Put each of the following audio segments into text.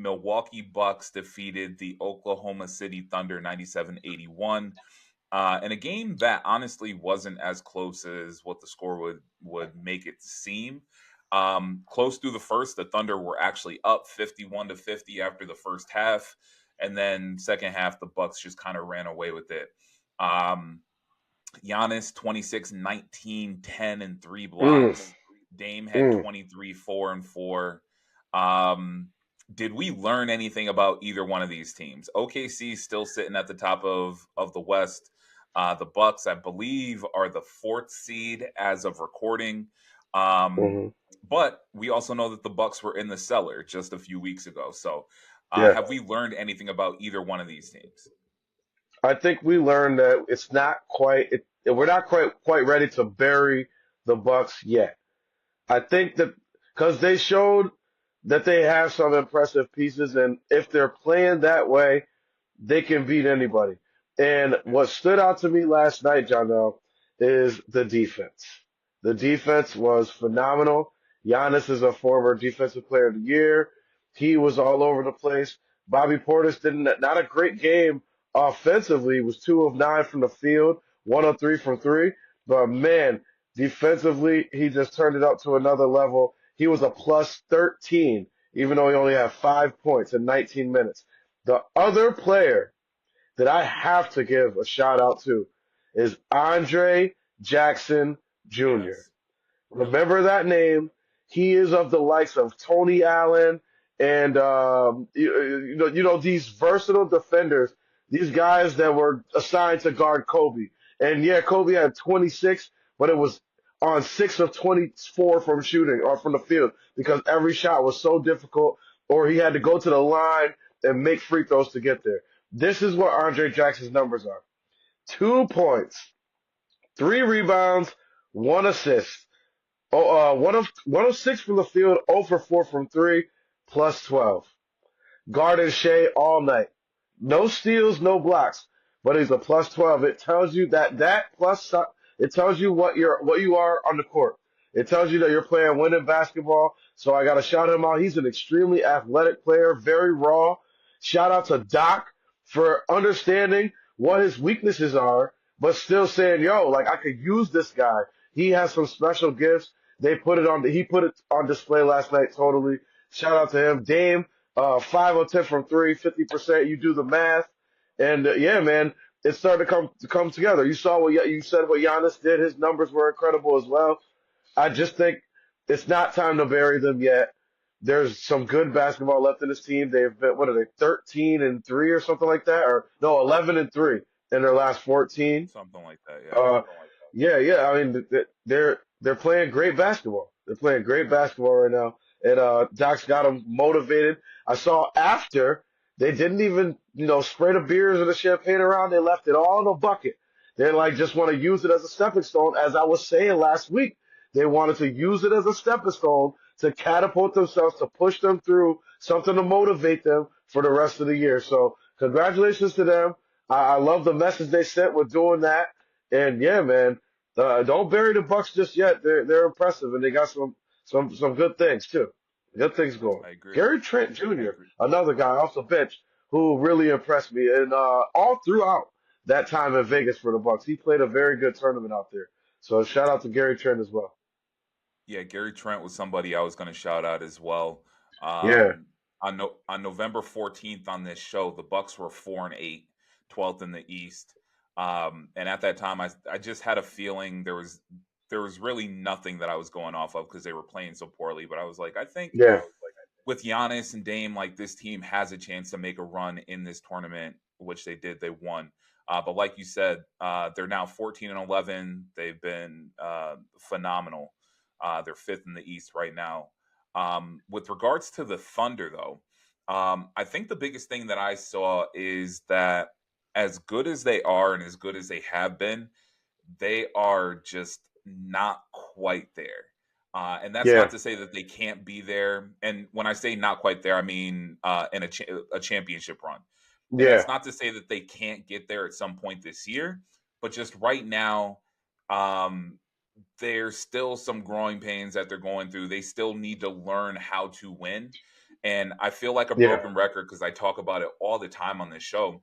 Milwaukee Bucks defeated the Oklahoma City Thunder 97-81. In a game that honestly wasn't as close as what the score would make it seem. Close through the first, the Thunder were actually up 51-50 after the first half, and then second half the Bucks just kind of ran away with it. Giannis 26, 19, 10, and 3 blocks. Dame had 23, 4, and 4. Did we learn anything about either one of these teams? OKC still sitting at the top of the West. The Bucks, I believe, are the 4th seed as of recording. But we also know that the Bucks were in the cellar just a few weeks ago. So have we learned anything about either one of these teams? I think we learned that it's not quite. We're not quite ready to bury the Bucks yet. I think that because they showed that they have some impressive pieces, and if they're playing that way, they can beat anybody. And what stood out to me last night, John, is the defense. The defense was phenomenal. Giannis is a former Defensive Player of the Year. He was all over the place. Bobby Portis not a great game offensively. He was 2 of 9 from the field, 1 of 3 from three. But man, defensively, he just turned it up to another level. He was a plus 13, even though he only had 5 points in 19 minutes. The other player that I have to give a shout out to is Andre Jackson Jr. Yes. Remember that name. He is of the likes of Tony Allen and these versatile defenders, these guys that were assigned to guard Kobe. And yeah, Kobe had 26, but it was on 6 of 24 from shooting or from the field because every shot was so difficult, or he had to go to the line and make free throws to get there. This is what Andre Jackson's numbers are: 2 points, 3 rebounds, 1 assist. One of 6 from the field, 0 for 4 from 3, plus 12. Guarded Shea all night. No steals, no blocks, but he's a plus 12. It tells you it tells you what you are on the court. It tells you that you're playing winning basketball. So I got to shout him out. He's an extremely athletic player, very raw. Shout out to Doc for understanding what his weaknesses are, but still saying, yo, like I could use this guy. He has some special gifts. He put it on display last night totally. Shout out to him. Dame, 5 of 10 from 3, 50%. You do the math. And yeah, man, it's starting to come together. You saw you said what Giannis did. His numbers were incredible as well. I just think it's not time to bury them yet. There's some good basketball left in this team. They've been, what are they, 13-3 or something like that? Or no, 11-3 in their last 14. Something like that, yeah. Yeah. I mean, they're playing great basketball. They're playing great basketball right now, and Doc's got them motivated. I saw after they didn't even spray the beers or the champagne around. They left it all in a bucket. They like just want to use it as a stepping stone, as I was saying last week. They wanted to use it as a stepping stone to catapult themselves, to push them through, something to motivate them for the rest of the year. So congratulations to them. I love the message they sent with doing that. And yeah, man, don't bury the Bucks just yet. They're impressive, and they got some good things too. Good things going. I agree. Gary Trent Jr., another guy off the bench who really impressed me, and all throughout that time in Vegas for the Bucks, he played a very good tournament out there. So shout out to Gary Trent as well. Yeah, Gary Trent was somebody I was going to shout out as well. Yeah, On November 14th on this show, the Bucks were 4-8, 12th in the East. And at that time, I just had a feeling there was really nothing that I was going off of because they were playing so poorly. But I was like, I think yeah, with Giannis and Dame, like this team has a chance to make a run in this tournament, which they did. They won. But like you said, they're now 14-11. They've been phenomenal. They're 5th in the East right now. With regards to the Thunder, though, I think the biggest thing that I saw is that as good as they are and as good as they have been, they are just not quite there. And that's yeah, not to say that they can't be there. And when I say not quite there, I mean in a championship run. And yeah, that's not to say that they can't get there at some point this year, but just right now, um, there's still some growing pains that they're going through. They still need to learn how to win. And I feel like a Yeah. broken record because I talk about it all the time on this show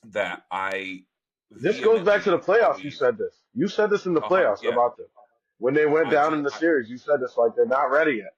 that I This goes back to vehemently the playoffs. You believe. said this. You said this in the playoffs Yeah, about them. When they went I down just in the series, you said this like they're not ready yet.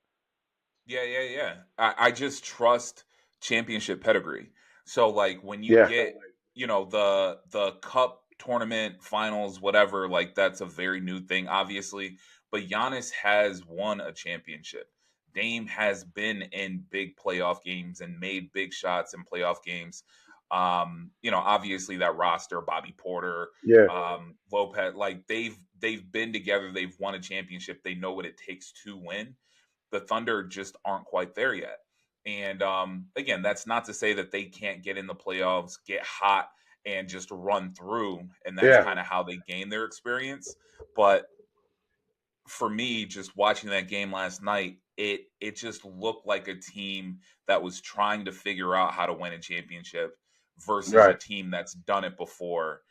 yeah. I just trust championship pedigree. So like when you Yeah. get, the cup tournament finals, whatever, like that's a very new thing, obviously. But Giannis has won a championship. Dame has been in big playoff games and made big shots in playoff games. Obviously that roster, Bobby Porter, Yeah. Lopez, like they've been together, they've won a championship, they know what it takes to win. The Thunder just aren't quite there yet. And again, that's not to say that they can't get in the playoffs, get hot, and just run through. And that's Yeah. kind of how they gain their experience. But for me, just watching that game last night, it just looked like a team that was trying to figure out how to win a championship versus a Right. team that's done it before